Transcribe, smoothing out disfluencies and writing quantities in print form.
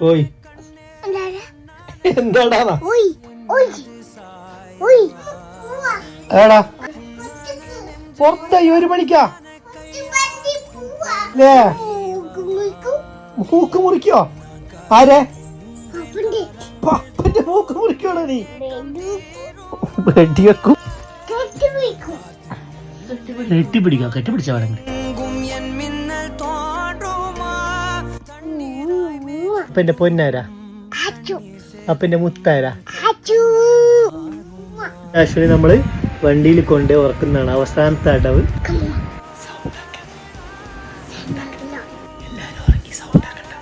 ഓയ് എന്താടാ ഏടാ പുറത്തായി 1 മണിക്കാ അല്ലേ? മൂക്ക് മുറിക്കോ? ആരെ? പപ്പന്റെ മൂക്ക് മുറിക്കോടാ നീ? വെടിവെക്കും. കെട്ടിപ്പിടിക്കാം, കെട്ടിപ്പിടിച്ച അപ്പന്റെ പൊന്നാരാ? അപ്പന്റെ മുത്താരാ? ആക്ച്വലി നമ്മള് വണ്ടിയിൽ കൊണ്ട് ഉറക്കുന്നതാണ്. അവസാനത്തെ അടവ്. എല്ലാരും ഉറങ്ങി, സൗണ്ട് ആക്കണ്ട.